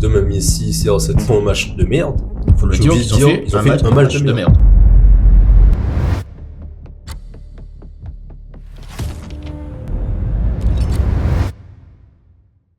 demain Messi, CR7 font un match de merde, Faut le j'ai dire, oublié ils ont fait un match de merde.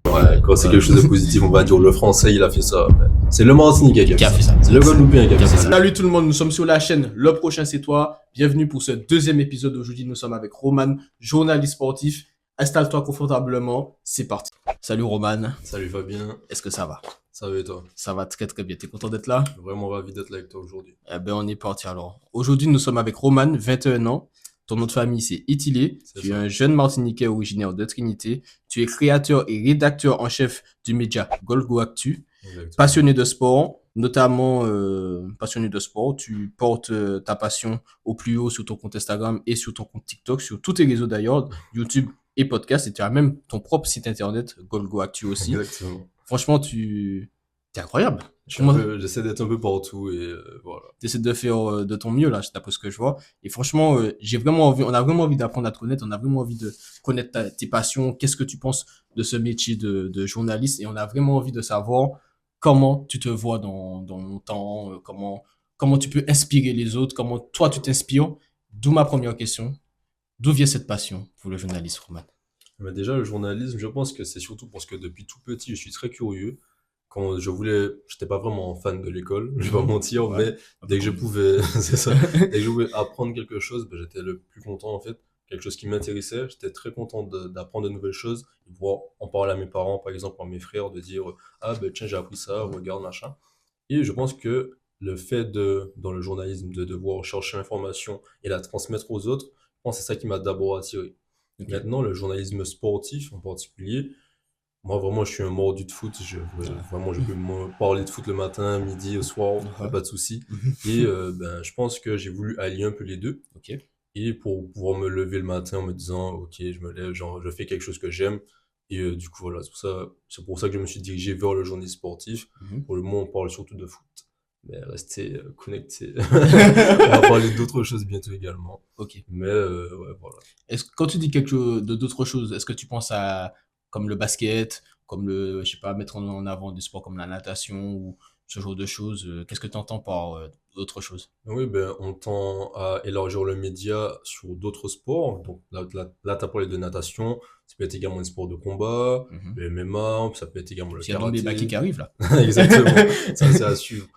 Ouais, quand c'est quelque chose de positif, on va dire le français, il a fait ça. C'est le Martiniquais qui a fait ça. C'est le Guadeloupéen qui a fait ça. Salut tout le monde, nous sommes sur la chaîne Le Prochain C'est Toi. Bienvenue pour ce deuxième épisode. Aujourd'hui, nous sommes avec Roman, journaliste sportif. Installe-toi confortablement, c'est parti. Salut Roman. Salut Fabien. Est-ce que ça va? Ça va et toi? Ça va très très bien. T'es content d'être là? Vraiment ravi d'être là avec toi aujourd'hui. Eh ben, on est parti alors. Aujourd'hui, nous sommes avec Roman, 21 ans. Ton nom de famille, c'est Itilé. Tu es un jeune Martiniquais originaire de Trinité. Tu es créateur et rédacteur en chef du média Golgo Actu. Exactement. Passionné de sport, notamment passionné de sport. Tu portes ta passion au plus haut sur ton compte Instagram et sur ton compte TikTok, sur tous tes réseaux d'ailleurs, YouTube et podcast. Et tu as même ton propre site internet, Golgo Actu aussi. Exactement. Franchement, t'es incroyable. J'essaie d'être un peu partout et voilà. T'essaies de faire de ton mieux là, d'après ce que je vois. Et franchement, on a vraiment envie d'apprendre à te connaître. On a vraiment envie de connaître tes passions. Qu'est-ce que tu penses de ce métier de journaliste? Et on a vraiment envie de savoir comment tu te vois dans longtemps, comment tu peux inspirer les autres, comment toi tu t'inspires. D'où ma première question. D'où vient cette passion pour le journalisme, Roman? Mais déjà, le journalisme, je pense que c'est surtout parce que depuis tout petit, je suis très curieux. Quand j'étais pas vraiment fan de l'école, je vais pas mentir, Ouais. mais dès que je pouvais, c'est ça, dès que je pouvais apprendre quelque chose, ben, j'étais le plus content en fait. Quelque chose qui m'intéressait, j'étais très content d'apprendre de nouvelles choses, de pouvoir en parler à mes parents, par exemple, à mes frères, de dire, ah ben tiens, j'ai appris ça, regarde, machin. Et je pense que le fait dans le journalisme, de devoir chercher l'information et la transmettre aux autres, je pense que c'est ça qui m'a d'abord attiré. Ok. Maintenant, le journalisme sportif en particulier, moi vraiment je suis un mordu de foot, vraiment je peux me parler de foot le matin, midi, au soir, y a Ouais. pas de souci. Et ben, je pense que j'ai voulu allier un peu les deux. Ok. Et pour pouvoir me lever le matin en me disant, ok, je me lève, genre, je fais quelque chose que j'aime. Et du coup, voilà, c'est pour ça que je me suis dirigé vers le journalisme sportif. Mhm. Pour le moment, on parle surtout de foot. Mais restez connectés. On va parler d'autres choses bientôt également. Ok. Mais ouais, voilà. Quand tu dis quelque chose d'autre chose, est-ce que tu penses à comme le basket, comme je sais pas, mettre en avant des sports comme la natation ou ce genre de choses? Qu'est-ce que tu entends par autre chose? Oui, ben, on tend à élargir le média sur d'autres sports. Donc là, tu as parlé de natation, ça peut être également un sport de combat, Mhm. le MMA, ça peut être également le Il y a donc des baquets karaté. qui arrivent là. Exactement, ça c'est à suivre.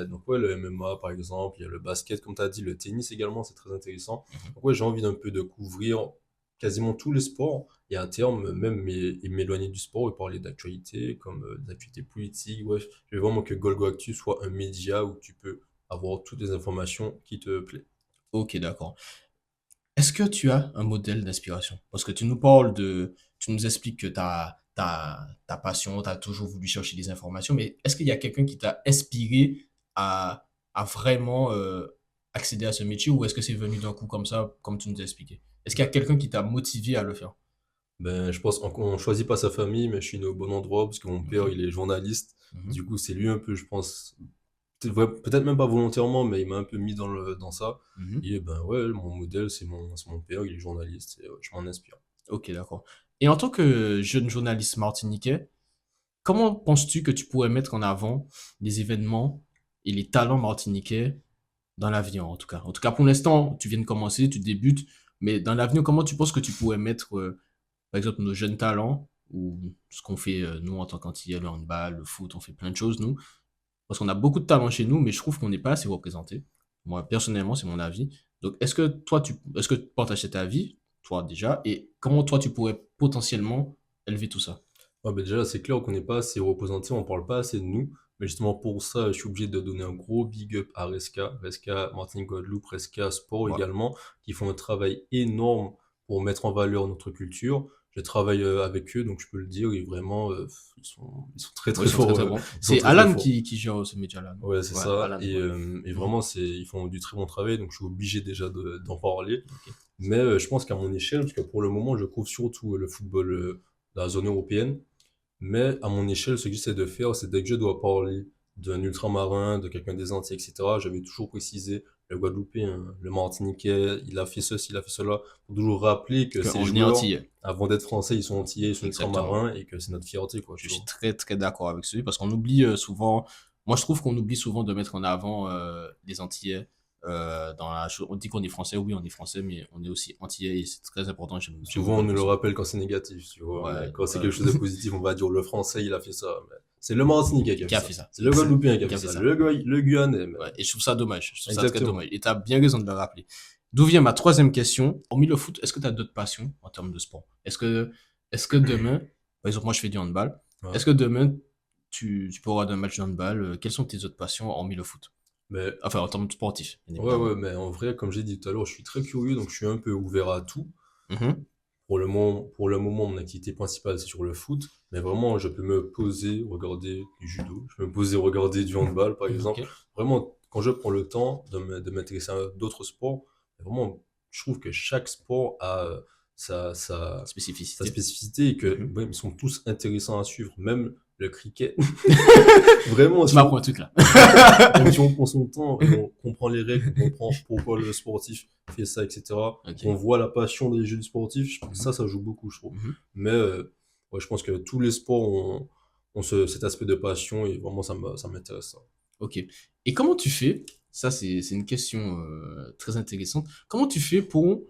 Donc ouais, le MMA par exemple, il y a le basket, comme tu as dit, le tennis également, c'est très intéressant. Donc ouais, j'ai envie d'un peu de couvrir quasiment tous les sports et à terme même m'éloigner du sport et parler d'actualité, comme d'actualité politique. Ouais, je veux vraiment que Golgo Actu soit un média où tu peux avoir toutes les informations qui te plaisent. Ok, d'accord. Est-ce que tu as un modèle d'inspiration? Parce que tu nous expliques que ta passion, tu as toujours voulu chercher des informations, mais est-ce qu'il y a quelqu'un qui t'a inspiré à vraiment accéder à ce métier ou est-ce que c'est venu d'un coup comme ça, comme tu nous as expliqué? Est-ce qu'il y a quelqu'un qui t'a motivé à le faire? Ben, je pense qu'on choisit pas sa famille, mais je suis né au bon endroit parce que mon père, Mhm, il est journaliste. mhm. Du coup, c'est lui un peu, je pense, peut-être même pas volontairement, mais il m'a un peu mis dans ça. Mhm. Et ben ouais, mon modèle, c'est mon père, il est journaliste et je m'en inspire. Ok, d'accord. Et en tant que jeune journaliste martiniquais, comment penses-tu que tu pourrais mettre en avant les événements et les talents martiniquais dans l'avenir, en tout cas? En tout cas, pour l'instant, tu viens de commencer, tu débutes, mais dans l'avenir, comment tu penses que tu pourrais mettre, par exemple, nos jeunes talents ou ce qu'on fait, nous, en tant qu'Antillais, le handball, le foot, on fait plein de choses, nous, parce qu'on a beaucoup de talents chez nous, mais je trouve qu'on n'est pas assez représenté. Moi, personnellement, c'est mon avis. Donc, est-ce que tu partages cet avis, toi, déjà, et comment toi, tu pourrais potentiellement élever tout ça? Ouais, ben déjà, c'est clair qu'on n'est pas assez représenté, on parle pas assez de nous. Mais justement, pour ça, je suis obligé de donner un gros big up à Resca, Martinique Guadeloupe, Resca Sport Ouais. également, qui font un travail énorme pour mettre en valeur notre culture. Je travaille avec eux, donc je peux le dire, et vraiment, ils sont très Ouais, très ils sont très forts. très bons. Ils sont C'est très très Alan forts. qui gère ce média-là, non? Ouais, c'est Ouais, ça. Alan, Et, ouais. Mhm. vraiment, ils font du très bon travail, donc je suis obligé déjà d'en parler. Ok. Mais je pense qu'à mon échelle, parce que pour le moment, je couvre surtout le football dans la zone européenne, mais à mon échelle, ce que j'essaie de faire, c'est dès que je dois parler d'un ultramarin, de quelqu'un des Antilles, etc., j'avais toujours précisé le Guadeloupéen, le Martiniquais, il a fait ceci, il a fait cela, pour toujours rappeler que ces qu'on est joueurs, antillais. avant d'être français, ils sont antillais, ils sont Exactement. ultramarins et que c'est notre fierté, quoi, Je tu suis vois. très très d'accord avec celui parce qu'on oublie souvent. Moi, je trouve qu'on oublie souvent de mettre en avant les Antillais. On dit qu'on est français, oui, on est français, mais on est aussi Antillais et c'est très important chez vous Souvent, on de le nous le mentionner. rappelle quand c'est négatif, tu vois, mais Ouais, quand c'est quelque chose de positif, on va dire le français, il a fait ça. Mais c'est le Martiniquais qui a fait qui a ça. fait ça? C'est le Guadeloupéen qui a Qui fait a fait ça. ça? Le Guyanais, mais... Ouais, et je trouve ça dommage. Je trouve ça très Exactement. dommage. Et tu as bien raison de le rappeler. D'où vient ma troisième question? Hormis le foot, est-ce que tu as d'autres passions en termes de sport? Est-ce que demain, par exemple, moi je fais du handball, Ouais. est-ce que demain tu peux avoir un match de handball? Quelles sont tes autres passions hormis le foot? Mais Enfin, en termes sportifs, bien ouais, évidemment. ouais, mais en vrai, comme j'ai dit tout à l'heure, je suis très curieux, donc je suis un peu ouvert à tout. Mhm. Pour le moment, mon activité principale, c'est sur le foot, mais vraiment, je peux me poser, regarder du judo, je peux me poser, regarder du handball, par exemple. Ok. Vraiment, quand je prends le temps de m'intéresser à d'autres sports, vraiment, je trouve que chaque sport a sa Spécificité. spécificité et que, Mhm. ouais, ils sont tous intéressants à suivre, même le cricket. Vraiment, Tu m'apprends un truc là. si on prend son temps et on comprend les règles, on comprend pourquoi le sportif fait ça, etc., qu'on Ok. voit la passion des jeux sportifs, Mhm. ça joue beaucoup, je trouve. Mhm. Mais ouais, je pense que tous les sports ont cet aspect de passion et vraiment, ça m'intéresse, ça. Ok. Et comment tu fais? Ça, c'est une question très intéressante. Comment tu fais pour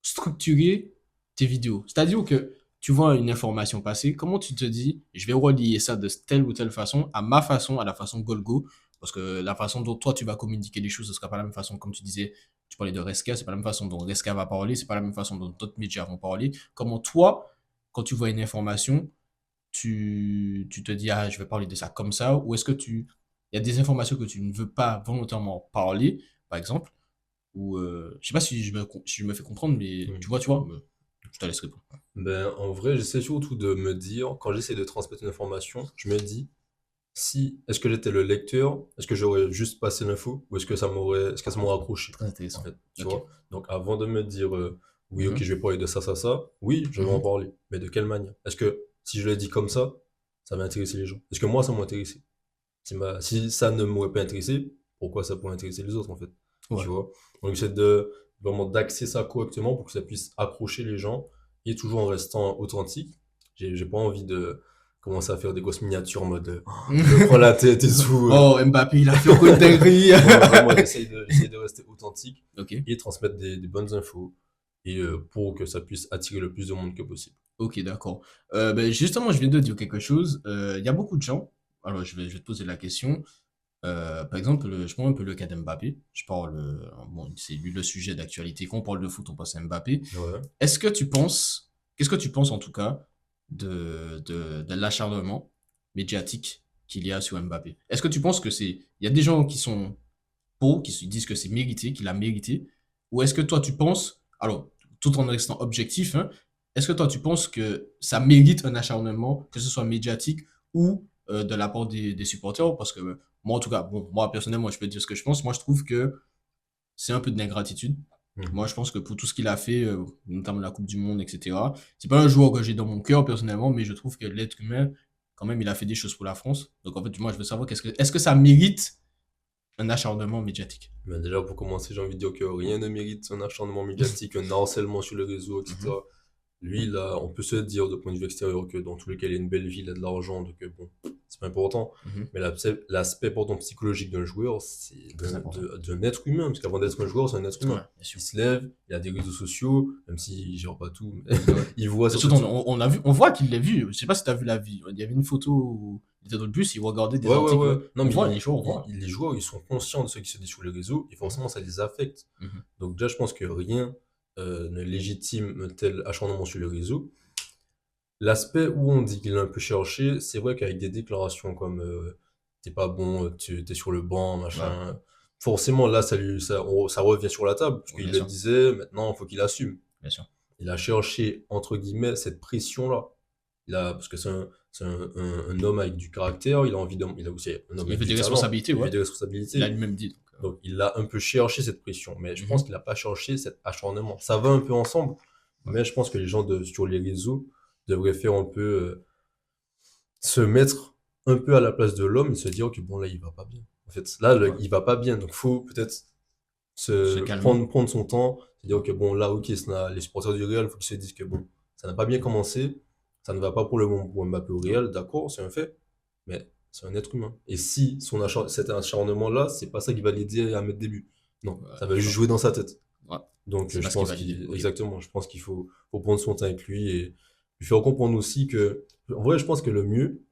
structurer tes vidéos? C'est-à-dire que tu vois une information passer, comment tu te dis, je vais relier ça de telle ou telle façon à ma façon, à la façon Golgo, parce que la façon dont toi tu vas communiquer les choses, ce sera pas la même façon, comme tu disais, tu parlais de Reska, c'est pas la même façon dont Reska va parler, c'est pas la même façon dont d'autres médias vont parler. Comment toi, quand tu vois une information, tu te dis, ah, je vais parler de ça comme ça, ou est-ce que il y a des informations que tu ne veux pas volontairement parler, par exemple, ou je sais pas si je me fais comprendre, mais Mm. tu vois, je te laisse répondre. Ben, en vrai, j'essaie surtout de me dire, quand j'essaie de transmettre une information, je me dis, si, est-ce que j'étais le lecteur, est-ce que j'aurais juste passé l'info, ou est-ce que ça m'aurait accroché, Très en intéressant. fait, tu Ok. vois? Donc, avant de me dire, oui, ok, Mhm, je vais parler de ça, ça, ça, oui, je vais en mhm. parler. Mais de quelle manière? Est-ce que si je le dis comme ça va intéresser les gens? Est-ce que moi, ça m'a intéressé? Si ça ne m'aurait pas intéressé, pourquoi ça pourrait intéresser les autres, en fait? Ouais. Tu vois? Donc, j'essaie de, vraiment d'axer ça correctement pour que ça puisse accrocher les gens et toujours en restant authentique. J'ai pas envie de commencer à faire des grosses miniatures en mode, je me prends la tête et tout. Oh, Mbappé, il a fait encore une dinguerie. Non, vraiment, j'essaie de rester authentique Ok. et transmettre des bonnes infos et pour que ça puisse attirer le plus de monde que possible. Ok, d'accord. Ben, justement, je viens de dire quelque chose. Il y a beaucoup de gens. Alors, je vais te poser la question. Par exemple, je prends un peu le cas d'Mbappé. Bon, c'est lui le sujet d'actualité. Quand on parle de foot, on pense à Mbappé. Ouais. Qu'est-ce que tu penses en tout cas de l'acharnement médiatique qu'il y a sur Mbappé? Est-ce que tu penses il y a des gens qui sont pour, qui se disent que c'est mérité, qu'il a mérité, ou est-ce que toi tu penses, alors tout en restant objectif, hein, est-ce que toi tu penses que ça mérite un acharnement, que ce soit médiatique ou de la part des supporters? Parce que moi en tout cas, bon, moi personnellement, je peux dire ce que je pense. Moi je trouve que c'est un peu de l'ingratitude. Moi, Mhm. je pense que pour tout ce qu'il a fait, notamment la Coupe du Monde, etc., c'est pas un joueur que j'ai dans mon cœur personnellement, mais je trouve que l'être humain, quand même, il a fait des choses pour la France. Donc, en fait, moi, je veux savoir est-ce que ça mérite un acharnement médiatique? Mais déjà, pour commencer, j'ai envie de dire que rien ne mérite un acharnement médiatique, un harcèlement sur les réseaux, Mhm. etc. Lui, là, on peut se dire de point de vue extérieur que dans tous les cas, il a une belle vie, il a de l'argent, donc bon, c'est pas important. Mhm. Mais l'aspect pourtant psychologique d'un joueur, c'est Très important. d'un être humain, parce qu'avant d'être un joueur, c'est un être Ouais, humain. bien sûr. Il se lève, il a des réseaux sociaux, même s'il gère pas tout, mais Ouais. il voit Et surtout, certaines choses. on voit qu'il l'a vu. Je sais pas si tu as vu la vie. Il y avait une photo où il était dans le bus, il regardait des Ouais, ouais, articles. ouais. Ouais. Non, On mais voit, les joueurs, on voit. les joueurs, ils sont conscients de ce qui se dit sur les réseaux, et forcément, ça les affecte. Mhm. Donc déjà, je pense que rien ne légitime un tel acharnement sur les réseaux. L'aspect où on dit qu'il a un peu cherché, c'est vrai qu'avec des déclarations comme t'es pas bon, tu t'es sur le banc, Ouais, machin, forcément là ça revient sur la table, parce ouais, qu'il bien le sûr. disait, maintenant il faut qu'il assume. Bien sûr. Il a cherché, entre guillemets, cette pression-là. Parce que c'est un homme avec du caractère, il a aussi un homme Il avec veut du des talent, responsabilités, il ouais. veut des Il a responsabilités. lui-même dit. Donc il a un peu cherché cette pression, mais je pense Mhm. qu'il n'a pas cherché cet acharnement. Ça va un peu ensemble, Ouais. mais je pense que les gens sur les réseaux devraient faire un peu se mettre un peu à la place de l'homme et se dire que bon là il va pas bien. En fait, là Ouais. il va pas bien, donc faut peut-être Se calmer. prendre son temps, se dire, ok, bon, là, ok, les supporters du Real, il faut qu'ils se disent que bon, ça n'a pas bien commencé, ça ne va pas pour le moment pour Mbappé au Ouais. Real, d'accord, c'est un fait, mais c'est un être humain. Et si cet acharnement-là, c'est pas ça qui va l'aider à mettre des buts. Non, Ouais, ça va je juste vois. jouer dans sa tête. Ouais. Donc, C'est pas je ce qui pense va l'aider. qu'il, Ok. exactement, je pense qu'il faut prendre son temps avec lui et lui faire comprendre aussi que, en vrai, je pense que le mieux,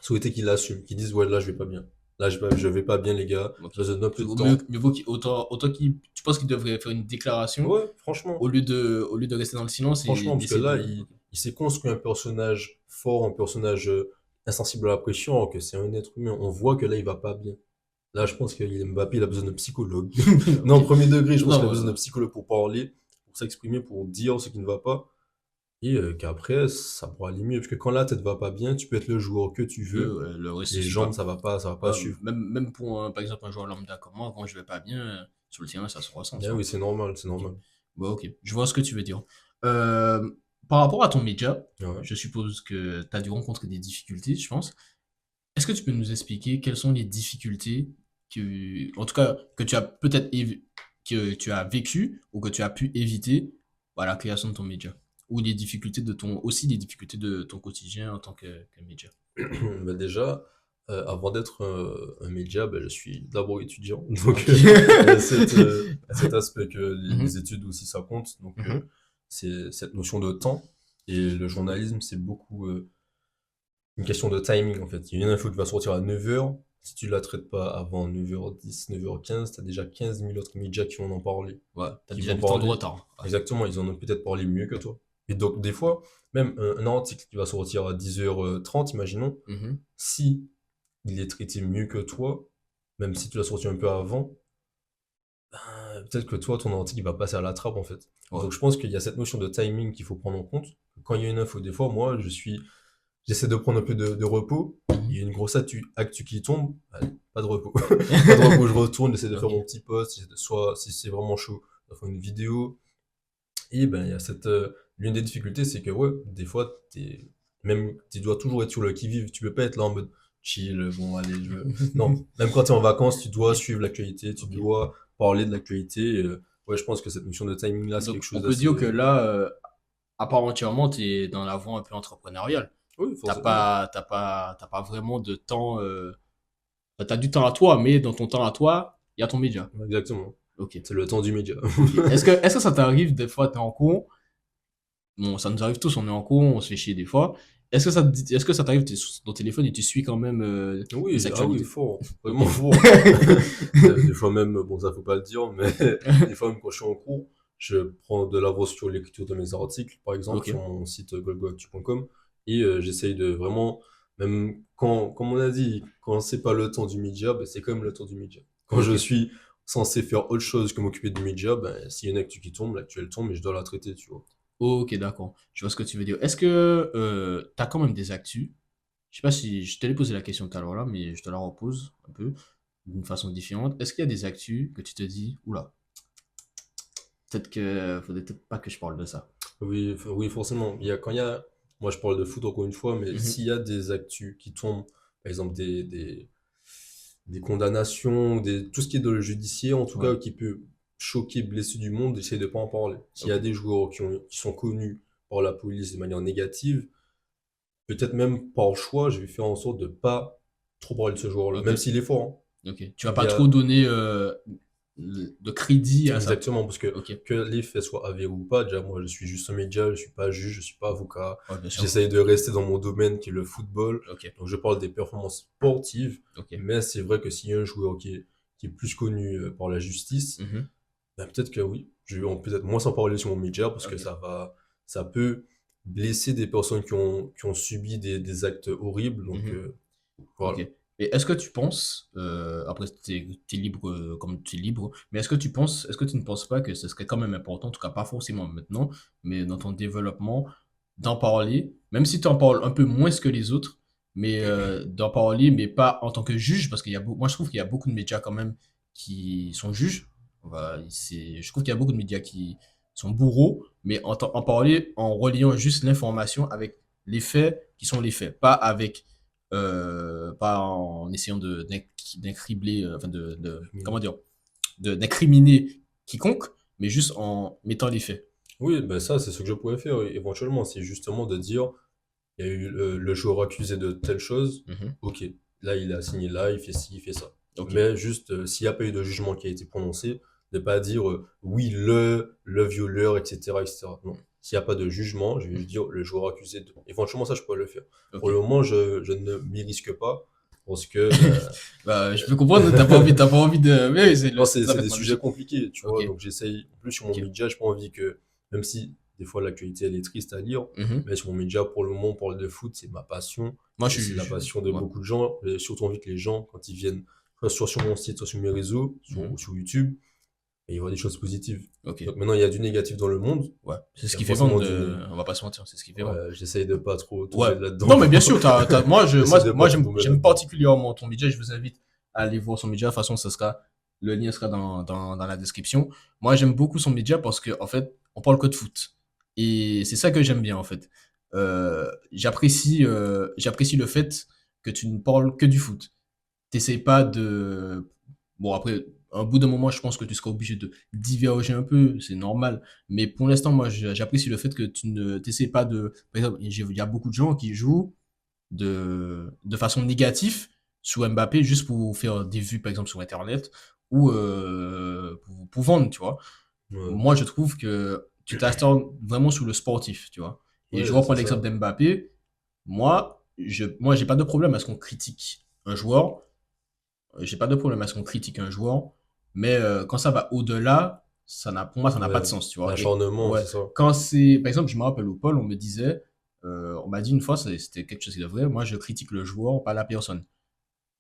souhaiter qu'il assume, qu'il dise, ouais, là, je vais pas bien. Là, je vais pas bien, les gars. Ok. J'ai besoin d'un peu de temps. Mieux vaut autant qu'il, tu penses qu'il devrait faire une déclaration Ouais, franchement. au lieu de rester dans le silence et Franchement, parce que d'essayer là, de. Ok. il s'est construit un personnage fort, un personnage insensible à la pression, alors que c'est un être humain. On voit que là, il va pas bien. Là, je pense que Mbappé, il a besoin d'un psychologue. Non, Ok. au premier degré, je pense qu'il a Non, besoin d'un psychologue pour parler, pour s'exprimer, pour dire ce qui ne va pas. Et qu'après, ça pourra aller mieux. Parce que quand la tête va pas bien, tu peux être le joueur que tu veux. le reste ne Les suit jambes, pas. ça va pas Ouais, suivre. même pour, par exemple, un joueur lambda comme moi, quand je vais pas bien, sur le terrain, ça se ressent, Eh ça. oui, c'est normal, c'est Ok. normal. Bon, ok. Je vois ce que tu veux dire. Euh, Par rapport à ton média, Ouais. je suppose que tu as dû rencontrer des difficultés, je pense. Est-ce que tu peux nous expliquer quelles sont les difficultés en tout cas, que tu as que tu as vécu ou que tu as pu éviter à la création de ton média? Ou aussi les difficultés de ton quotidien en tant que média. Bah déjà, avant d'être un média, bah, je suis d'abord étudiant. Donc, Ok. il y a cet aspect que les Mhm, études aussi, ça compte. Donc, mhm. c'est cette notion de temps. Et le journalisme, c'est beaucoup une question de timing, en fait. Il y a une info qui va sortir à 9h. Si tu la traites pas avant 9h10, 9h15, tu as déjà 15 000 autres médias qui vont en parler. Ouais, t'as Qui déjà vont du temps de parler. retard. Ouais. Exactement, ils en ont peut-être parlé mieux que toi. Et donc, des fois, même un article qui va sortir à 10h30, imaginons, Mhm. si il est traité mieux que toi, même si tu l'as sorti un peu avant, peut-être que toi, ton article, il va passer à la trappe, en fait. Ouais. Donc, je pense qu'il y a cette notion de timing qu'il faut prendre en compte. Quand il y a une info, des fois, moi, j'essaie de prendre un peu de repos. Il y a Mhm. une grosse actu qui tombe, allez, pas de repos. Pas de repos, je retourne, j'essaie de faire Ok. mon petit post, soit, si c'est vraiment chaud, je faire une vidéo. Et ben, il y a l'une des difficultés, c'est que, ouais, des fois, même, tu dois toujours être sur le qui-vive. Tu peux pas être là en mode chill, bon, allez, non, même quand tu es en vacances, tu dois Ok. suivre l'actualité, tu Ok. dois parler de l'actualité. Ouais, je pense que cette notion de timing-là, c'est Donc, quelque on chose peut dire d'assez. que là, à part entièrement, tu es dans la voie un peu entrepreneuriale. Oui, forcément. T'as pas vraiment de temps. T'as du temps à toi, mais dans ton temps à toi, il y a ton média. Exactement. Ok. C'est le temps du média. Ok. Est-ce que ça t'arrive des fois, t'es en cours? Bon, ça nous arrive tous, on est en cours, on se fait chier des fois. Est-ce que ça t'arrive, t'es sur ton téléphone et tu suis quand même les Oui, ah oui, actualités? fort, Ok. vraiment fort. Des fois même, bon, ça faut pas le dire, mais des fois même quand je suis en cours, je prends de l'avance sur l'écriture de mes articles, par exemple, Ok. sur mon site golgoactu.com, et j'essaye de vraiment, même quand, comme on a dit, quand c'est pas le temps du média, ben, c'est quand même le temps du média. Quand je Ok. suis censé faire autre chose que m'occuper du média, ben, s'il y a une actu qui tombe, l'actu elle tombe, et je dois la traiter, tu vois. Ok, d'accord. Je vois ce que tu veux dire. Est-ce que t'as quand même des actus? Je sais pas si je t'allais poser la question tout à l'heure là, mais je te la repose un peu d'une façon différente. Est-ce qu'il y a des actus que tu te dis, oula, peut-être que faudrait peut-être pas que je parle de ça. Oui, oui, forcément. Quand il y a, moi je parle de foot encore une fois, mais Mhm. s'il y a des actus qui tombent, par exemple des condamnations, tout ce qui est dans le judiciaire, en tout Ouais. cas, qui peut choquer, blesser du monde, j'essaie de pas en parler. S'il y Ok. a des joueurs qui sont connus par la police de manière négative, peut-être même par choix, je vais faire en sorte de pas trop parler de ce joueur-là, Ok. même s'il est fort, hein. Ok. Tu vas Il y pas trop a, donner de crédit à ça. Exactement, parce Ok. que les faits soient avérés ou pas, déjà moi je suis juste un média, je suis pas juge, je suis pas avocat, Ouais, bien sûr. j'essaye de rester dans mon domaine qui est le football, Ok. donc je parle des performances sportives, Ok. mais c'est vrai que s'il y a un joueur qui est plus connu par la justice, Mhm. ben peut-être que oui, je vais peut-être moins s'en parler sur mon média, parce que Ok. ça peut blesser des personnes qui ont subi des actes horribles, donc Mhm. Ok. voilà. Et est-ce que tu penses, après t'es libre comme tu es libre, mais est-ce que tu ne penses pas que ce serait quand même important, en tout cas pas forcément maintenant, mais dans ton développement, d'en parler, même si tu en parles un peu moins que les autres, mais d'en parler, mais pas en tant que juge, parce moi je trouve qu'il y a beaucoup de médias quand même qui sont juges. Je trouve qu'il y a beaucoup de médias qui sont bourreaux, mais en parler en reliant juste l'information avec les faits qui sont les faits, pas en essayant d'incribler, enfin comment dire, d'incriminer quiconque, mais juste en mettant les faits. Oui, ben ça, c'est ce que je pourrais faire éventuellement. C'est justement de dire, il y a eu le joueur accusé de telle chose. Mhm. Ok, là, il a signé là, il fait ci, il fait ça. Ok. Mais juste, s'il n'y a pas eu de jugement qui a été prononcé, ne pas dire oui, le violeur, etc., etc. Non. S'il n'y a pas de jugement, je vais juste dire le joueur accusé de. Éventuellement, ça, je pourrais le faire. Ok. Pour le moment, je ne m'y risque pas. Parce que ben, Bah, je peux comprendre, t'as pas envie de, mais c'est non, c'est c'est des parfaitement sujets logique. compliqués, tu Ok. vois. Donc j'essaye, en plus sur mon Ok. média, j'ai pas envie que, même si des fois l'actualité elle est triste à lire, Mhm. mais sur mon média, pour le moment, on parle de foot, c'est ma passion. Moi, Et c'est la passion de ouais. beaucoup de gens. J'ai surtout envie que les gens, quand ils viennent, soit sur mon site, soit sur mes réseaux, Mhm. ou sur YouTube, et ils voient des choses positives. Ok. Donc maintenant, il y a du négatif dans le monde. Ouais. C'est Il ce y a qui fait vendre forcément on va pas se mentir, c'est ce qui fait vendre. Ouais, j'essaye de pas trop Ouais. tomber là-dedans. Non, mais bien sûr, J'essaie de pas trop tomber j'aime là-dedans. particulièrement ton média. Je vous invite à aller voir son média. De toute façon, le lien sera dans la description. Moi, j'aime beaucoup son média parce que, en fait, on parle que de foot. Et c'est ça que j'aime bien, en fait. J'apprécie le fait que tu ne parles que du foot. T'essayes pas de, bon, après, un bout d'un moment, je pense que tu seras obligé de diverger un peu, c'est normal. Mais pour l'instant, moi, j'apprécie le fait que tu ne t'essayes pas de, par exemple, il y a beaucoup de gens qui jouent de façon négative sur Mbappé juste pour faire des vues, par exemple, sur Internet ou pour vendre, tu vois. Ouais, Moi, je trouve que tu t'installes vraiment sur le sportif, tu vois. Et je ouais reprends c'est l'exemple ça. d'Mbappé. Moi, j'ai pas de problème à ce qu'on critique un joueur. J'ai pas de problème à ce qu'on critique un joueur. Mais quand ça va au-delà, pour moi, ça n'a pas de Ouais, sens, tu vois. Et l'acharnement, ouais, c'est ça. quand c'est, par exemple, je me rappelle au Paul, on me disait, on m'a dit une fois, c'était quelque chose de vrai. Moi, je critique le joueur, pas la personne.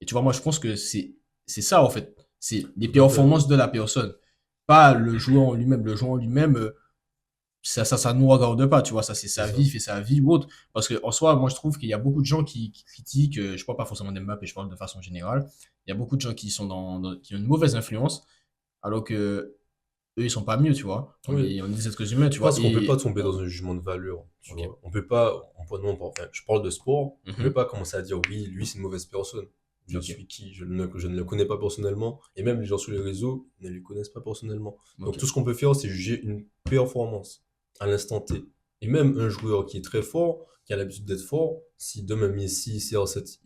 Et tu vois, moi, je pense que c'est ça, en fait. C'est les Tout à fait. performances de la personne, pas le joueur en lui-même. Le joueur en lui-même, ça nous regarde pas, tu vois. Ça, c'est C'est sa ça. vie, il fait sa vie ou autre. Parce que, en soi, moi, je trouve qu'il y a beaucoup de gens qui critiquent, je parle pas forcément d'Mbappé, je parle de façon générale. Il y a beaucoup de gens qui sont qui ont une mauvaise influence, alors que eux, ils sont pas mieux, tu vois. Oui. On est des êtres humains, tu Je vois. pense qu'on peut pas tomber dans un jugement de valeur, tu Ok. vois. On peut pas, non, enfin, je parle de sport, on peut Mhm. pas commencer à dire oui, lui c'est une mauvaise personne. Je Ok. suis qui? Je ne le connais pas personnellement. Et même les gens sur les réseaux ne les connaissent pas personnellement. Donc Ok. tout ce qu'on peut faire, c'est juger une performance à l'instant T. Et même un joueur qui est très fort, qui a l'habitude d'être fort, si demain Messi, CR7,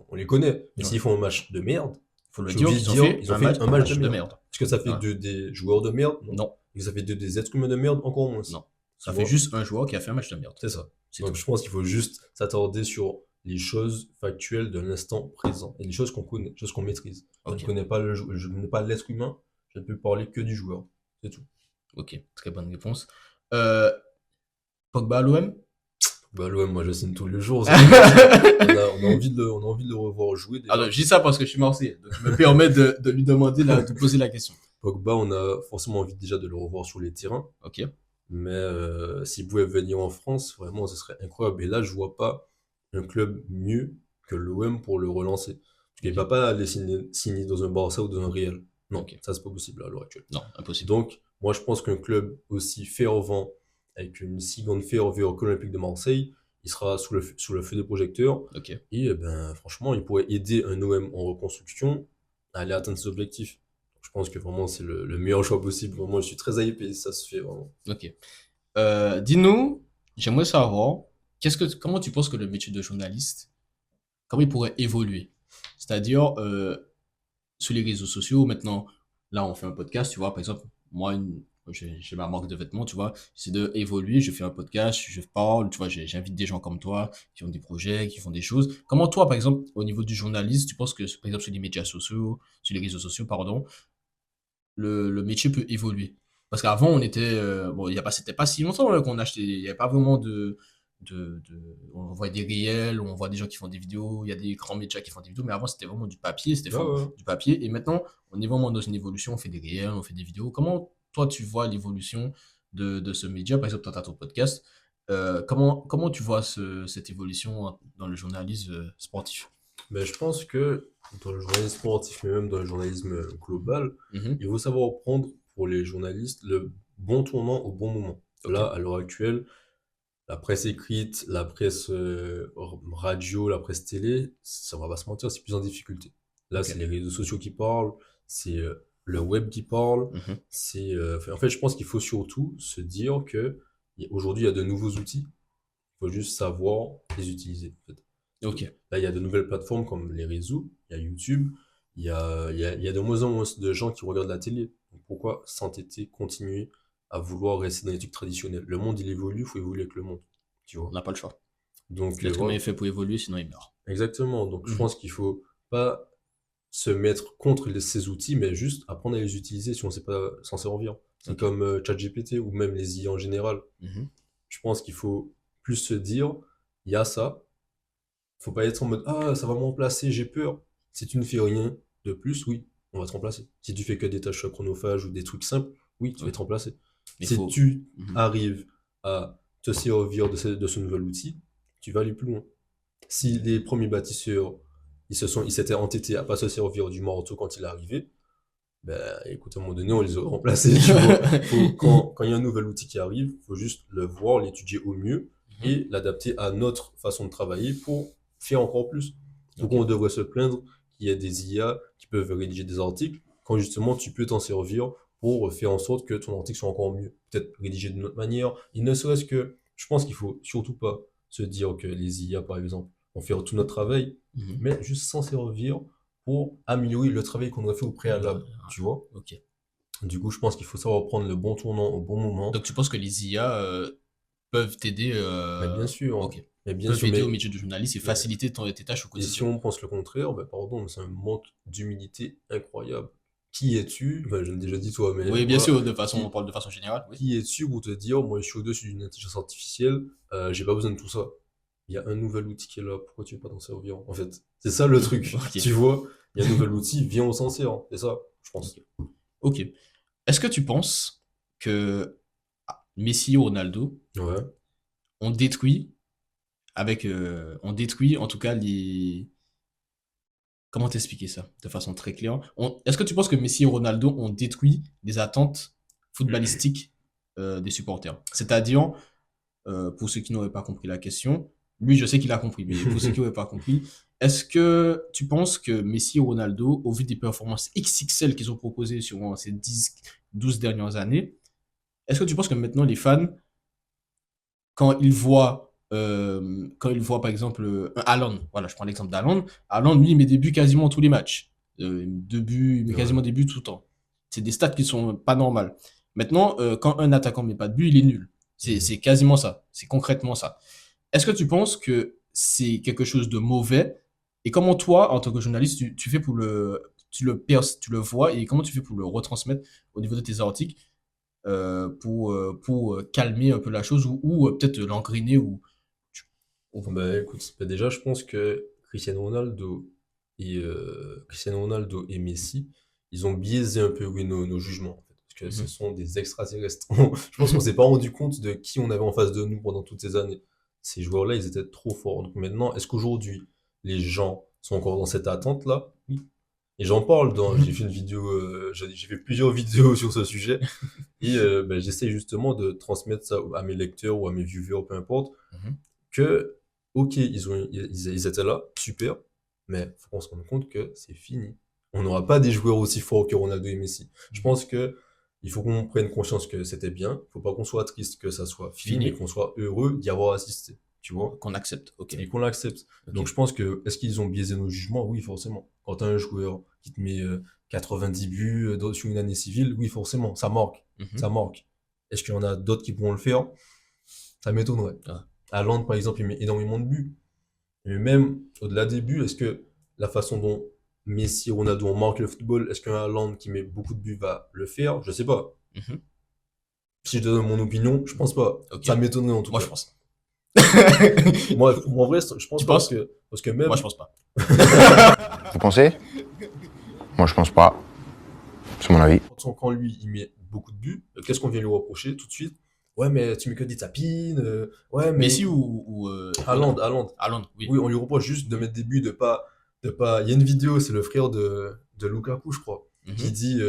on les connaît. Mais Ouais. s'ils font un match de merde, Faut le je suis dire obligé de qu'ils ont dire, fait ils ont fait un un match de match de merde. merde. Est-ce que ça fait Ouais. des joueurs de merde? Non. Non. Et ça fait des êtres humains de merde, encore moins. Non. Tu Ça fait vois? juste un joueur qui a fait un match de merde. C'est ça. C'est Donc tout. je pense qu'il faut juste s'attarder sur les choses factuelles de l'instant présent et les choses qu'on connaît, les choses qu'on maîtrise. Je ne Ok. connais pas je ne connais pas l'être humain, je ne peux parler que du joueur. C'est tout. Ok. Très bonne réponse. Euh, Pogba à l'OM? Bah l'OM, moi je signe tous les jours, c'est pas possible. On a envie de le revoir jouer déjà. Alors, je dis ça parce que je suis Marseillais. Donc, je me permets de lui demander, de poser la question. Pogba, on a forcément envie déjà de le revoir sur les terrains. Ok. Mais s'il pouvait venir en France, vraiment, ce serait incroyable. Et là, je vois pas un club mieux que l'OM pour le relancer. Parce qu'il Ok. va pas aller signer dans un Barça ou dans un Real. Non, Ok. ça, c'est pas possible à l'heure actuelle. Non, impossible. Donc, moi, je pense qu'un club aussi fervent, avec une si grande ferveur que l'Olympique de Marseille, il sera sous le feu des projecteurs. Ok. Et ben, franchement, il pourrait aider un OM en reconstruction à aller atteindre ses objectifs. Je pense que vraiment, c'est le meilleur choix possible. Vraiment, je suis très hypé, ça se fait vraiment. Ok. Dis-nous, j'aimerais savoir, comment tu penses que le métier de journaliste, comment il pourrait évoluer? C'est-à-dire, sur les réseaux sociaux, maintenant, là, on fait un podcast, tu vois, par exemple, moi, j'ai ma marque de vêtements, tu vois, c'est de évoluer, je fais un podcast, je parle, tu vois, j'invite des gens comme toi qui ont des projets, qui font des choses. Comment toi, par exemple, au niveau du journaliste, tu penses que, par exemple, sur les médias sociaux, sur les réseaux sociaux, pardon, le métier peut évoluer? Parce qu'avant, on était, bon, c'était pas si longtemps qu'on achetait, il n'y avait pas vraiment on voit des réels, on voit des gens qui font des vidéos, il y a des grands médias qui font des vidéos, mais avant c'était vraiment du papier, Ouais, ouais. du papier, et maintenant on est vraiment dans une évolution, on fait des réels, on fait des vidéos. Comment toi tu vois l'évolution de ce média? Par exemple, toi, tu as ton podcast. Comment tu vois cette évolution dans le journalisme sportif? Mais je pense que dans le journalisme sportif, mais même dans le journalisme global, Mhm. il faut savoir prendre pour les journalistes le bon tournant au bon moment. Ok, Là, à l'heure actuelle, la presse écrite, la presse radio, la presse télé, ça on va pas se mentir, c'est plus en difficulté. Là, ok, c'est les réseaux sociaux qui parlent, c'est le web qui parle. Mhm. En fait, je pense qu'il faut surtout se dire que aujourd'hui, il y a de nouveaux outils. Il faut juste savoir les utiliser, en fait. Parce que Ok. là, il y a de nouvelles plateformes comme les réseaux, il y a YouTube, il y a de moins en moins de gens qui regardent la télé. Donc pourquoi s'entêter, continuer à vouloir rester dans les trucs traditionnels? Le monde, il évolue, il faut évoluer avec le monde, tu On vois. n'a pas le choix. Donc, L'être humain voilà. est fait pour évoluer, sinon il meurt. Exactement. Donc, je Mhm. pense qu'il faut pas se mettre contre ces outils, mais juste apprendre à les utiliser si on ne sait pas s'en servir. C'est Ok. comme ChatGPT ou même les IA en général. Mhm. Je pense qu'il faut plus se dire, il y a ça, faut pas être en mode, ah, ça va me remplacer, j'ai peur. Si tu ne fais rien de plus, oui, on va te remplacer. Si tu fais que des tâches chronophages ou des trucs simples, oui, tu vas Oui. être remplacé. Il Si faut. tu Mhm. arrives à te servir de ce nouvel outil, tu vas aller plus loin. Si les premiers bâtisseurs, ils s'étaient entêtés à pas se servir du marteau quand il est arrivé, ben, écoute, à un moment donné, on les aurait remplacés, tu vois. Quand il y a un nouvel outil qui arrive, faut juste le voir, l'étudier au mieux Mhm. et l'adapter à notre façon de travailler pour faire encore plus. Ok. Pourquoi on devrait se plaindre qu'il y ait des IA qui peuvent rédiger des articles quand justement tu peux t'en servir pour faire en sorte que ton article soit encore mieux. Peut-être rédigé d'une autre manière. Il ne serait-ce que, je pense qu'il faut surtout pas se dire que les IA, par exemple, vont faire tout notre travail, Mhm. mais juste s'en servir pour améliorer le travail qu'on aurait fait au préalable, tu vois. Ok. Du coup, je pense qu'il faut savoir prendre le bon tournant au bon moment. Donc tu penses que les IA peuvent t'aider, Mais bien sûr, hein. ok, Mais bien peuvent sûr, aider au métier de journaliste et mais faciliter tes tâches au et si quotidien. on pense le contraire, ben pardon, mais c'est un manque d'humilité incroyable. Qui es-tu? Ben, je l'ai déjà dit toi, mais Oui, bien voilà. sûr, on Qui, parle de façon générale, oui. qui es-tu pour te dire, moi je suis au-dessus d'une intelligence artificielle, j'ai pas besoin de tout ça. Il y a un nouvel outil qui est là, pourquoi tu veux pas t'en servir? En fait, c'est ça le truc. Ok, Tu vois, il y a un nouvel outil, viens on s'en sert. C'est ça, je pense. ok. Ok. Est-ce que tu penses que Messi ou Ronaldo Ouais. ont détruit ont détruit en tout cas les. Comment t'expliquer ça de façon très claire? Est-ce que tu penses que Messi et Ronaldo ont détruit les attentes footballistiques des supporters? C'est-à-dire, pour ceux qui n'auraient pas compris la question, lui, je sais qu'il a compris, mais pour ceux qui n'auraient pas compris, est-ce que tu penses que Messi et Ronaldo, au vu des performances XXL qu'ils ont proposées sur ces 10, 12 dernières années, est-ce que tu penses que maintenant les fans, quand ils voient par exemple un Haaland, voilà, je prends l'exemple d'Haaland, Haaland, lui, il met des buts quasiment tous les matchs. Deux buts, il met quasiment Ouais. des buts tout le temps. C'est des stats qui sont pas normales. Maintenant, quand un attaquant met pas de but, il est nul. Mhm. C'est quasiment ça. C'est concrètement ça. Est-ce que tu penses que c'est quelque chose de mauvais? Et comment toi, en tant que journaliste, tu fais pour tu le perces, tu le vois, et comment tu fais pour le retransmettre au niveau de tes articles pour calmer un peu la chose ou peut-être l'engrainer ou ou- Bah écoute, bah, déjà je pense que Cristiano Ronaldo et Messi, ils ont biaisé un peu oui, nos jugements en fait, parce que ce Mhm. sont des extraterrestres. Je pense qu'on s'est pas rendu compte de qui on avait en face de nous pendant toutes ces années. Ces joueurs-là, ils étaient trop forts. Donc maintenant, est-ce qu'aujourd'hui les gens sont encore dans cette attente-là? Oui. Et j'en parle j'ai fait une vidéo, j'ai fait plusieurs vidéos sur ce sujet et bah, j'essaie justement de transmettre ça à mes lecteurs ou à mes viewers, peu importe Mhm. que, ok, ils étaient là, super, mais faut qu'on se rende compte que c'est fini. On n'aura pas des joueurs aussi forts que Ronaldo et Messi. Je Mhm. pense que il faut qu'on prenne conscience que c'était bien. Faut pas qu'on soit triste que ça soit fini, mais Fini, qu'on soit heureux d'y avoir assisté. Tu vois? qu'on accepte. Ok. Et qu'on l'accepte. Ok. Donc je pense que, est-ce qu'ils ont biaisé nos jugements? Oui, forcément. Quand t'as un joueur qui te met 90 buts sur une année civile, oui, forcément, ça marque. Ça Mhm. marque. Est-ce qu'il y en a d'autres qui pourront le faire? Ça m'étonnerait. Ah. Haaland, par exemple, il met énormément de buts. Mais même au-delà des buts, est-ce que la façon dont Messi, Ronaldo ont marqué le football, est-ce qu'un Haaland qui met beaucoup de buts va le faire? Je sais pas. Mhm. Si je te donne mon opinion, je pense pas. Ok. Ça m'étonnerait en tout Moi, cas. je pense. Moi, en vrai, je pense Tu pas penses? parce que Moi, je même pense pas. Vous pensez? Moi, je pense pas. C'est mon avis. quand lui, il met beaucoup de buts, qu'est-ce qu'on vient lui reprocher tout de suite? Ouais, mais tu mets que des tapines. Ouais, mais Messi ou Haaland, Haaland. Haaland, oui. Oui, on lui reproche juste de mettre des buts, de pas. Il y a une vidéo, c'est le frère de Lukaku, je crois, qui Mhm. dit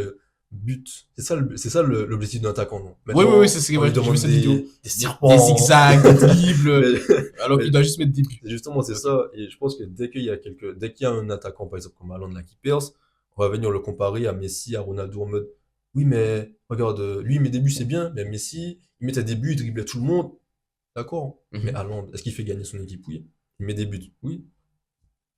but. C'est ça l'objectif d'un attaquant, non? Oui, oui, oui, Maintenant, on lui ouais, j'ai vu demande cette vidéo. des Des serpents. zigzags, des dribbles, mais, alors mais qu'il doit juste mettre des buts. justement, c'est Ok. ça. Et je pense que dès qu'il y a un attaquant, par exemple, comme Haaland là, qui perce, on va venir le comparer à Messi, à Ronaldo en mode, oui, mais regarde, lui, mes débuts, c'est bien, mais Messi, il met des buts, il dribble tout le monde. D'accord. Mais Mhm. Haaland, est-ce qu'il fait gagner son équipe? Oui. Il met des buts? Oui.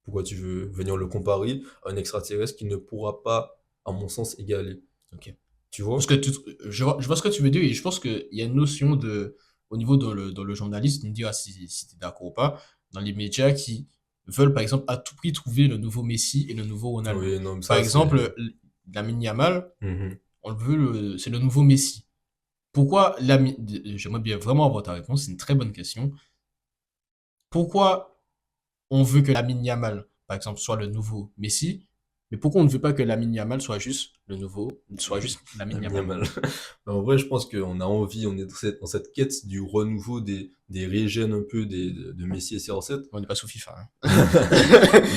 Pourquoi tu veux venir le comparer à un extraterrestre qui ne pourra pas, à mon sens, égaler? Ok. Tu Parce vois? que je vois ce que tu veux dire et je pense qu'il y a une notion de, au niveau dans le journaliste, tu me diras si tu es d'accord ou pas, dans les médias qui veulent par exemple à tout prix trouver le nouveau Messi et le nouveau Ronaldo. Oui, non, mais Par ça, c'est. exemple, Lamine Yamal, Mhm. on le veut, c'est le nouveau Messi. Pourquoi j'aimerais bien vraiment avoir ta réponse, c'est une très bonne question. Pourquoi on veut que Lamine Yamal, par exemple, soit le nouveau Messi, mais pourquoi on ne veut pas que Lamine Yamal soit juste Lamine Lamine Yamal? Yamal. En vrai, je pense qu'on a envie, on est dans cette quête du renouveau des régènes un peu de Messi et CR7. On n'est pas sous FIFA, hein.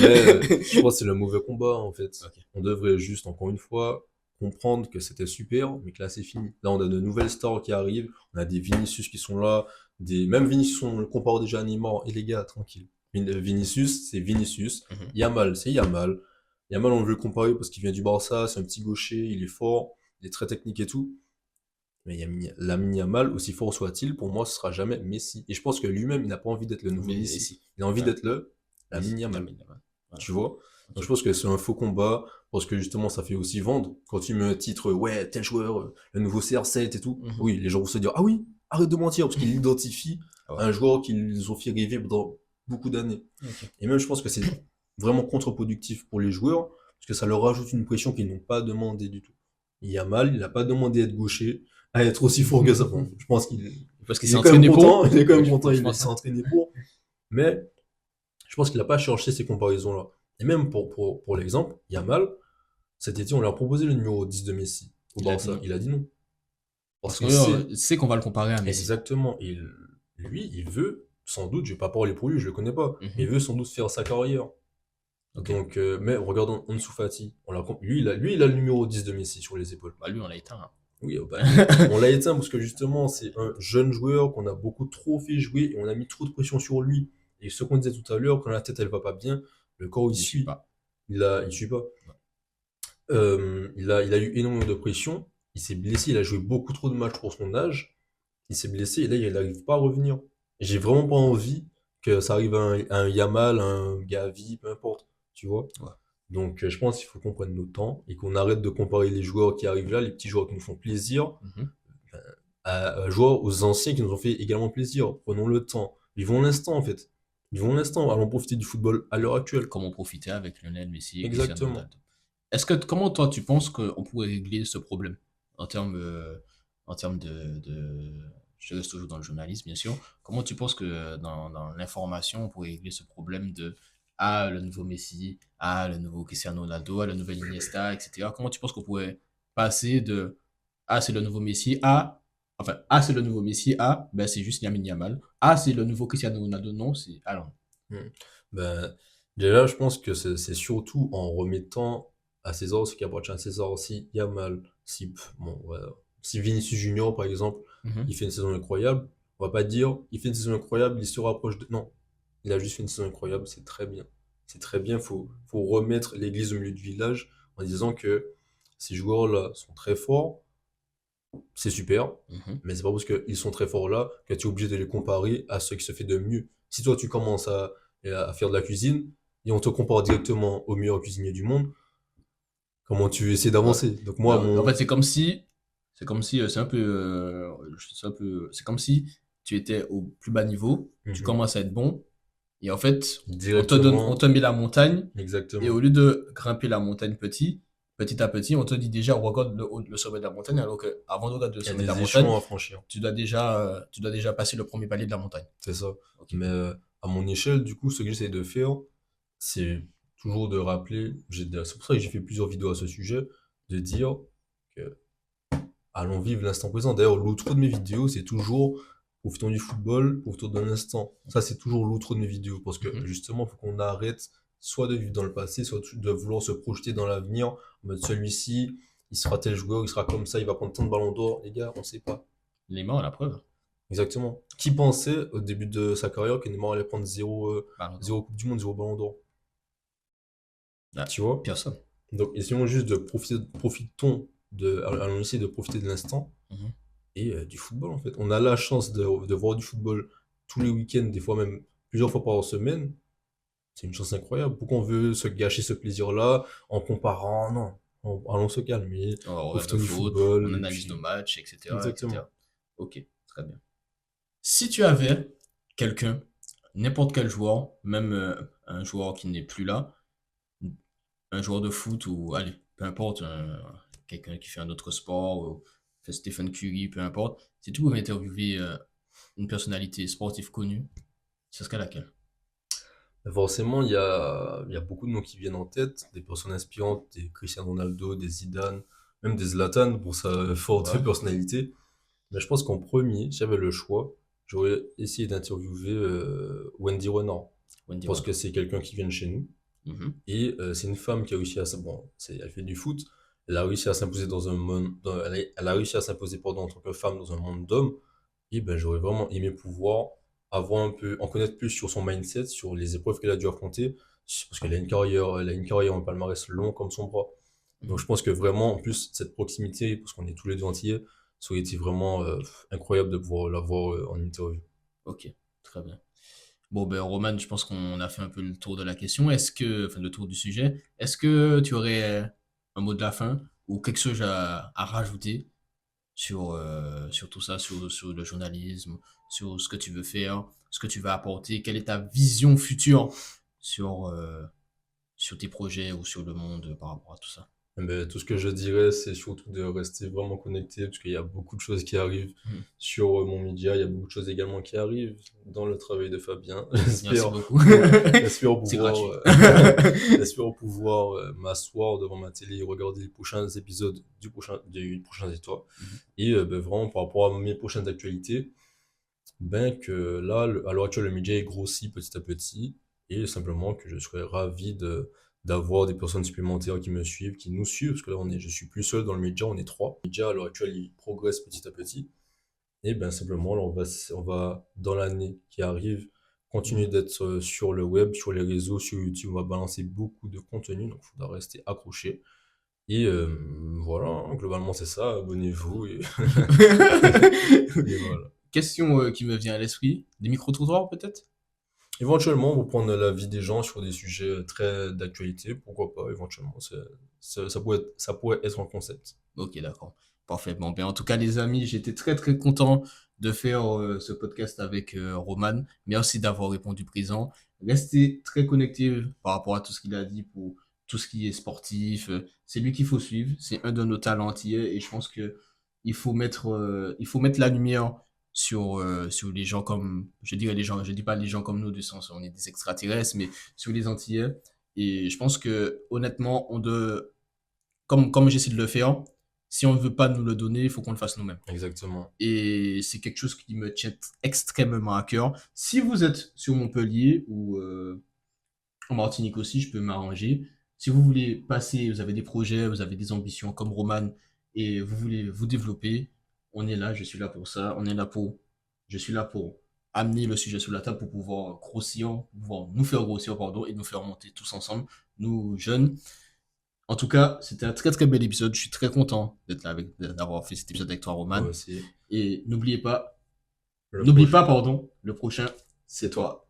Mais je pense que c'est le mauvais combat, en fait. Ok. On devrait juste, encore une fois, comprendre que c'était super, mais que là, c'est fini. Là, on a de nouvelles stars qui arrivent, on a des Vinicius qui sont là, même Vinicius, on le compare déjà à Neymar, et les gars, tranquille. Vinicius, c'est Vinicius. Mhm. Yamal, c'est Yamal. Yamal, on veut le comparer parce qu'il vient du Barça, c'est un petit gaucher, il est fort, il est très technique et tout. Mais Lamine Yamal, aussi fort soit-il, pour moi, ce sera jamais Messi. Et je pense que lui-même, il n'a pas envie d'être le nouveau Mais Messi. si. Il a envie Ouais. d'être le Lamine Messi, Yamal. Lamine Yamal. Voilà. Tu vois? Donc je Ok. pense que c'est un faux combat, parce que justement, ça fait aussi vendre. Quand tu mets un titre, ouais, tel joueur, le nouveau CR7 et tout, Mhm. oui, les gens vont se dire, ah oui, arrête de mentir, parce qu'ils l'identifient Ah ouais. à un joueur qu'ils ont fait rêver pendant beaucoup d'années. Ok. Et même, je pense que c'est vraiment contre-productif pour les joueurs, parce que ça leur rajoute une pression qu'ils n'ont pas demandé du tout. Yamal, il n'a pas demandé à être gaucher, à être aussi fort que ça. Bon, je pense Parce qu'il il s'est est quand même entraîné content, pour. il est quand Oui, même content, je il pense, s'est hein. entraîné pour, mais je pense qu'il n'a pas cherché ces comparaisons-là. Et même pour l'exemple, Yamal, cet été, on lui a proposé le numéro 10 de Messi au Il a dit Barça. non. Il a dit non. Parce Parce que qu'il sait c'est qu'on va le comparer à Messi. exactement. Lui, il veut, sans doute, je vais pas parler pour lui, je le connais pas, mais il Mhm. veut sans doute faire sa carrière. Ok. Donc, mais regardons Ansu Fati. Lui, il a le numéro 10 de Messi sur les épaules. Bah lui, on l'a éteint, Oui, bah, hein. on l'a éteint parce que justement, c'est un jeune joueur qu'on a beaucoup trop fait jouer et on a mis trop de pression sur lui. Et ce qu'on disait tout à l'heure, quand la tête elle va pas bien, le corps il Il ne suit suit. pas. Il suit pas. Il a eu énormément de pression. Il s'est blessé. Il a joué beaucoup trop de matchs pour son âge. Il s'est blessé et là, il n'arrive pas à revenir. Et j'ai vraiment pas envie que ça arrive à un Yamal, à un Gavi, peu importe. Tu vois? Ouais. Donc, je pense qu'il faut qu'on prenne notre temps et qu'on arrête de comparer les joueurs qui arrivent là, les petits joueurs qui nous font plaisir, Mhm. à joueurs, aux anciens qui nous ont fait également plaisir. Prenons le temps. Vivons l'instant, en fait. Vivons l'instant. Allons profiter du football à l'heure actuelle. Comment profiter avec Lionel Messi et Cristiano Exactement. Ronaldo. Comment toi tu penses qu'on pourrait régler ce problème en termes je reste toujours dans le journalisme bien sûr. Comment tu penses que dans l'information on pourrait régler ce problème de le nouveau Messi, le nouveau Cristiano Ronaldo, le nouvel Iniesta, etc. Comment tu penses qu'on pourrait passer de c'est le nouveau Messi c'est le nouveau Messi ben c'est juste Lamine Yamal. C'est le nouveau Cristiano Ronaldo, non, c'est Haaland. Hmm. Ben, déjà, je pense que c'est surtout en remettant à César ce qui appartient à César. Si Yamal, bon, ouais, si Vinicius Junior, par exemple, Mhm. il fait une saison incroyable, on va pas dire, il fait une saison incroyable, il se rapproche de... Non, il a juste fait une saison incroyable, c'est très bien. C'est très bien, faut remettre l'église au milieu du village en disant que ces joueurs-là sont très forts, c'est super, Mhm. mais c'est pas parce qu'ils sont très forts là que tu es obligé de les comparer à ce qui se fait de mieux. Si toi tu commences à faire de la cuisine et on te compare directement au meilleur cuisinier du monde, comment tu essaies Ouais. d'avancer? Donc moi, En fait, mon... c'est comme si tu étais au plus bas niveau, tu Mhm. commences à être bon, et en fait, on Directement, te met la montagne, et au exactement. lieu de grimper la montagne petit à petit, on te dit déjà, regarde le sommet de la montagne, alors que avant de regarder le Il y a sommet de la des montagne, échelons à franchir, tu dois déjà passer le premier palier de la montagne. c'est ça. Ok. Mais à mon échelle, du coup, ce que j'essaie de faire, c'est toujours de rappeler, c'est pour ça que j'ai fait plusieurs vidéos à ce sujet, de dire que allons vivre l'instant présent. D'ailleurs, l'outro de mes vidéos, c'est toujours profitons du football, profitons de l'instant. Ça, c'est toujours l'outro de mes vidéos parce que Mhm. justement, il faut qu'on arrête soit de vivre dans le passé, soit de vouloir se projeter dans l'avenir. En mode celui-ci, il sera tel joueur, il sera comme ça, il va prendre tant de ballons d'or. Les gars, on sait pas. Neymar, la preuve. Exactement. Qui pensait au début de sa carrière que Neymar allait prendre Ballon d'or. zéro Coupe du Monde, zéro ballon d'or? Ah, Tu vois? personne. Donc, essayons juste de allons essayer de profiter de l'instant Mhm. et du football, en fait. On a la chance de voir du football tous les week-ends, des fois même plusieurs fois par semaine. C'est une chance incroyable. Pourquoi on veut se gâcher ce plaisir-là en comparant? Non, allons se calmer, On regarde le profitons du foot, on football, et analyse nos puis... matchs, etc., Exactement. etc. Ok, très bien. Si tu avais quelqu'un, n'importe quel joueur, même un joueur qui n'est plus là, un joueur de foot ou, allez, peu importe, quelqu'un qui fait un autre sport, ou fait Stephen Curry, peu importe, si tu pouvais interviewer une personnalité sportive connue, ce serait laquelle? Forcément, il y a beaucoup de noms qui viennent en tête, des personnes inspirantes, des Cristiano Ronaldo, des Zidane, même des Zlatan pour sa forte Ouais, personnalité. Mais je pense qu'en premier, si j'avais le choix, j'aurais essayé d'interviewer Wendy Renard. Wendy Parce que Renard. c'est quelqu'un qui vient de chez nous. Mhm. Et c'est une femme qui a réussi bon, elle fait du foot. Elle a réussi à s'imposer dans un monde, elle a réussi à s'imposer en tant que femme dans un monde d'hommes. Et ben, j'aurais vraiment aimé pouvoir avoir un peu, en connaître plus sur son mindset, sur les épreuves qu'elle a dû affronter, parce elle a une carrière en palmarès long comme son bras. Donc je Mhm. pense que vraiment, en plus, cette proximité, parce qu'on est tous les deux antillais, ça aurait été vraiment incroyable de pouvoir la voir en interview. Ok, très bien. Bon, ben, Roman, je pense qu'on a fait un peu le tour de la question. Enfin, le tour du sujet. Est-ce que tu aurais un mot de la fin ou quelque chose à rajouter sur tout ça, sur le journalisme, sur ce que tu veux faire, ce que tu vas apporter, quelle est ta vision future sur, euh, sur tes projets ou sur le monde par rapport à tout ça? Mais tout ce que je dirais, c'est surtout de rester vraiment connecté, parce qu'il y a beaucoup de choses qui arrivent Mhm. sur mon média, il y a beaucoup de choses également qui arrivent dans le travail de Fabien. Merci beaucoup. J'espère C'est pouvoir, gratuit. j'espère pouvoir m'asseoir devant ma télé et regarder les prochains épisodes du prochain Étoile. Mhm. Et ben, vraiment, par rapport à mes prochaines actualités, ben que là, à l'heure actuelle, le média est grossi petit à petit, et simplement que je serais ravi d'avoir des personnes supplémentaires qui me suivent, qui nous suivent, parce que là, je suis plus seul dans le média, on est trois. Le média, à l'heure actuelle, il progresse petit à petit, et ben simplement, là, on va dans l'année qui arrive, continuer Mhm. d'être sur le web, sur les réseaux, sur YouTube, on va balancer beaucoup de contenu, donc il faudra rester accroché. Et voilà, hein, globalement, c'est ça, abonnez-vous, et, et voilà. Question qui me vient à l'esprit. Des micro-trottoirs peut-être? Éventuellement, reprendre l'avis des gens sur des sujets très d'actualité, pourquoi pas, éventuellement. Ça pourrait être un concept. Ok, d'accord. Parfait. Bon, ben, en tout cas, les amis, j'étais très, très content de faire ce podcast avec Roman. Merci d'avoir répondu présent. Restez très connectés par rapport à tout ce qu'il a dit pour tout ce qui est sportif. C'est lui qu'il faut suivre. C'est un de nos talentiers et je pense que il faut mettre la lumière sur les gens comme, je dirais les gens, je dis pas les gens comme nous, du sens où on est des extraterrestres, mais sur les Antillais. Et je pense que, honnêtement, comme j'essaie de le faire, si on ne veut pas nous le donner, il faut qu'on le fasse nous-mêmes. Exactement. Et c'est quelque chose qui me tient extrêmement à cœur. Si vous êtes sur Montpellier ou en Martinique aussi, je peux m'arranger. Si vous voulez passer, vous avez des projets, vous avez des ambitions comme Roman et vous voulez vous développer, on est là, je suis là pour ça. Je suis là pour amener le sujet sur la table pour pouvoir grossir, pour pouvoir nous faire grossir, pardon, et nous faire monter tous ensemble, nous jeunes. En tout cas, c'était un très très bel épisode. Je suis très content d'avoir fait cet épisode avec toi, Moi Roman. aussi. Et Le n'oublie pas, prochain. pardon, le prochain, c'est toi.